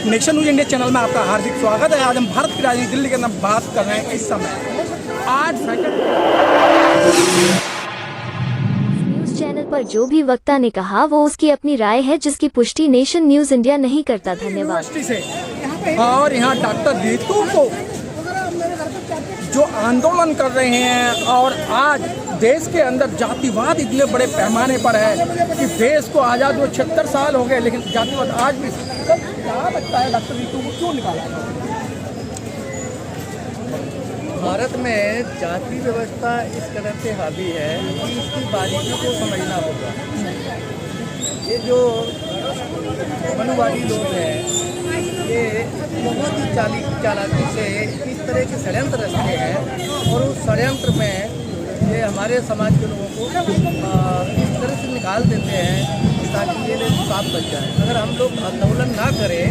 Nation news India channel में आपका हार्दिक स्वागत है। आज हम भारत की राजधानी दिल्ली के अंदर बात कर रहे हैं। इस समय 8 सेकंड न्यूज चैनल पर जो भी वक्ता ने कहा वो उसकी अपनी राय है, जिसकी पुष्टि नेशन न्यूज इंडिया नहीं करता। धन्यवाद। यूनिवर्सिटी से और यहाँ डॉक्टर रीतू को जो आंदोलन कर रहे हैं और आज देश के अंदर जातिवाद इतने बड़े पैमाने पर है कि देश को आज़ाद हुए 76 साल हो गए, लेकिन जातिवाद आज भी। तो क्या लगता है डॉक्टर रीतू को क्यों निकाला? भारत में जाति व्यवस्था इस कदर से हावी है कि इसकी बारीकियों को समझना होगा। ये जो मनुवादी लोग हैं ये बहुत ही चालाकी से इस तरह के षड्यंत्र रचते हैं और उस षड्यंत्र में ये हमारे समाज के लोगों को इस तरह से निकाल देते हैं ताकि ये लोग साफ बच जाए। अगर हम लोग आंदोलन ना करें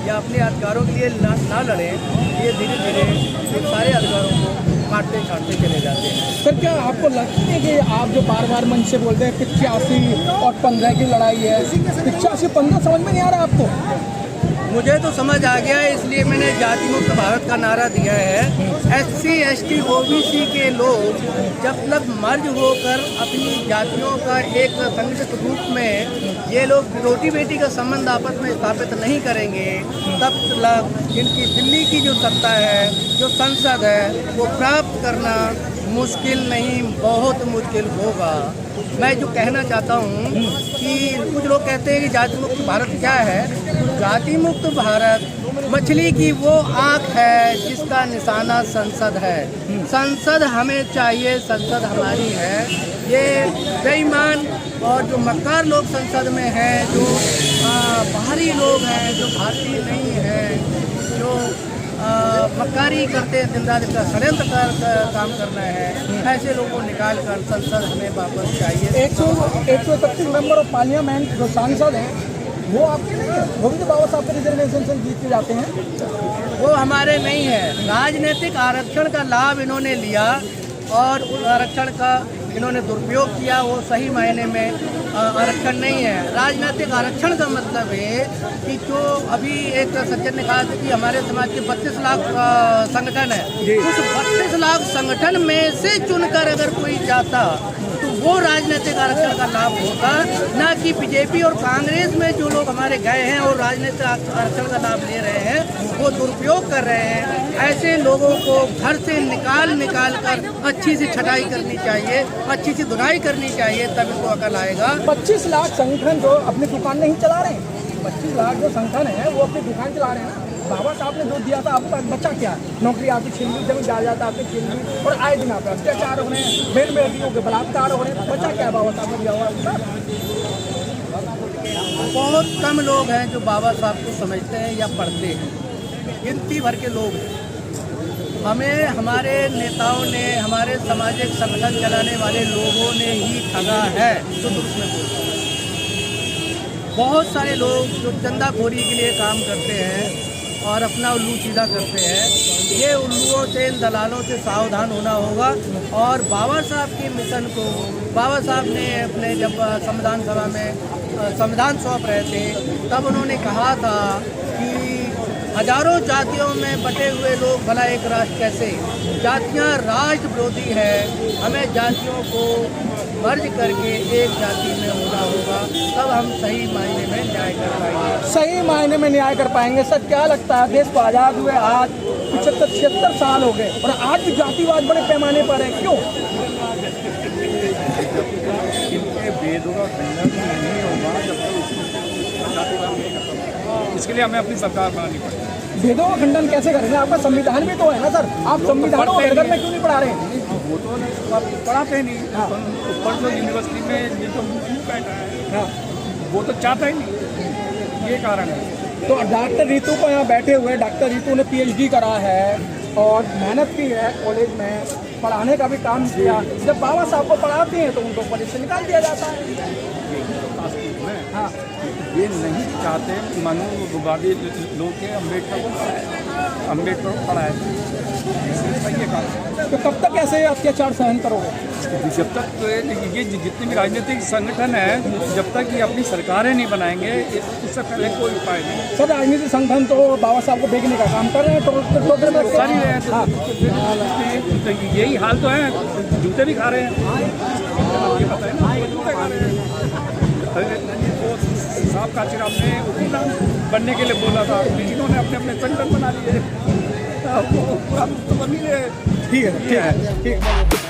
या अपने अधिकारों के लिए ना लड़ें, ये धीरे धीरे इन सारे अधिकारों को काटते काटते चले जाते हैं। सर, क्या आपको लगता है कि आप जो बार बार मन से बोलते हैं 85 और 15 की लड़ाई है, 85-15 समझ में नहीं आ रहा आपको? मुझे तो समझ आ गया है, इसलिए मैंने जाति मुक्त भारत का नारा दिया है। SC, ST, OBC के लोग जब तक मर्ज होकर अपनी जातियों का एक संगठित रूप में ये लोग रोटी बेटी का संबंध आपस में स्थापित नहीं करेंगे, तब तक इनकी दिल्ली की जो सत्ता है, जो संसद है, वो प्राप्त करना मुश्किल नहीं, बहुत मुश्किल होगा। मैं जो कहना चाहता हूँ कि कुछ लोग कहते हैं कि जाति मुक्त भारत क्या है। जाति मुक्त भारत मछली की वो आँख है जिसका निशाना संसद है। संसद हमें चाहिए, संसद हमारी है। ये बेईमान और जो मक्कार लोग संसद में हैं, जो बाहरी लोग हैं, जो भारतीय नहीं हैं, जो मक्कारी करते हैं, दिन रात का षड्यंत्र काम करना है, ऐसे लोगों को निकाल कर संसद हमें वापस चाहिए। 131 मेंबर ऑफ पार्लियामेंट जो सांसद हैं वो आपके नहीं है, वो भी तो बाबा साहब के रिजर्वेशन से जीत के जाते हैं। वो हमारे नहीं है। राजनीतिक आरक्षण का लाभ इन्होंने लिया और उस आरक्षण का इन्होंने दुरुपयोग किया। वो सही मायने में आरक्षण नहीं है। राजनीतिक आरक्षण का मतलब है कि जो अभी एक सज्जन ने कहा था कि हमारे समाज के 32 लाख संगठन है, उस 32 लाख संगठन में से चुनकर अगर कोई जाता तो वो राजनीतिक आरक्षण का लाभ होगा, ना कि बीजेपी और कांग्रेस में जो लोग हमारे गए हैं और राजनीतिक आरक्षण का लाभ ले रहे हैं, वो दुरुपयोग कर रहे हैं। ऐसे लोगों को घर से निकाल कर अच्छी सी छटाई करनी चाहिए, अच्छी सी धुनाई करनी चाहिए, तब इनको अकल आएगा। 25 लाख संगठन जो अपनी दुकान नहीं चला रहे हैं, 25 लाख जो संगठन है वो अपनी दुकान चला रहे हैं ना। बाबा साहब ने जो दिया था आपको बचा क्या? नौकरी आपकी छीन ली, जमीन जायदाद आपकी छीन ली और आए दिन आप अत्याचार हो रहे हैं, बेन बेटियों के बलात्कार हो रहे हैं। बचा क्या बाबा साहब ने दिया हुआ? बहुत कम लोग हैं जो बाबा साहब को समझते हैं या पढ़ते हैं, गिनती भर के लोग हैं। हमें हमारे नेताओं ने, हमारे सामाजिक संगठन चलाने वाले लोगों ने ही ठगा है। तो उसमें बोलते हैं बहुत सारे लोग जो चंदाखोरी के लिए काम करते हैं और अपना उल्लू सीधा करते हैं। ये उल्लुओं से, इन दलालों से सावधान होना होगा। और बाबा साहब के मिशन को बाबा साहब ने अपने जब संविधान सभा में संविधान सौंप रहे थे, तब उन्होंने कहा था कि हजारों जातियों में बटे हुए लोग भला एक राष्ट्र कैसे? जातियां राष्ट्र विरोधी है। हमें जातियों को मर्ज करके एक जाति में होना होगा, तब हम सही मायने में न्याय कर पाएंगे। सही मायने में न्याय कर पाएंगे। सर, क्या लगता है देश को आज़ाद हुए आज 75-76 साल हो गए और आज भी जातिवाद बड़े पैमाने पर है, क्यों? इनके वेदों का खंडन नहीं होगा जब तक इसके लिए हमें अपनी सरकार बनानी पड़ेगी। भेदों का खंडन कैसे करेंगे? आपका संविधान भी तो है ना सर, आप संविधान को घर में क्यों नहीं पढ़ा रहे हैं? वो तो पढ़ाते नहीं। ऊपर जो यूनिवर्सिटी में जो बैठा है वो तो चाहता ही नहीं, ये कारण है। तो डॉक्टर रीतू को यहाँ बैठे हुए, डॉक्टर रीतू ने PhD करा है और मेहनत की है, कॉलेज में पढ़ाने का भी काम किया। जब बाबा साहब को पढ़ाते हैं तो उनको कॉलेज से निकाल दिया जाता है। हाँ, ये नहीं चाहते मनुवादी लोग के अम्बेडकर को अम्बेडकर पड़ा है, ये कारण। तो कब तक ऐसे अत्याचार सहन करोगे? जब तक तो ये जितने भी राजनीतिक संगठन है, जब तक ये अपनी सरकारें नहीं बनाएंगे, इससे पहले कोई उपाय नहीं। सर राजनीतिक संगठन तो बाबा साहब को बेचने का काम कर रहे हैं, तो सारी रहे हैं, तो यही हाल तो है, जूते भी खा रहे हैं, ये पता है ना, जूते खा रहे हैं। वो साहब का चिराग ने हुक्मरान बनने के लिए बोला था, इन्होंने अपने अपने संगठन बना लिए, तो बन ही रहे। ठीक है, ठीक है, ठीक है।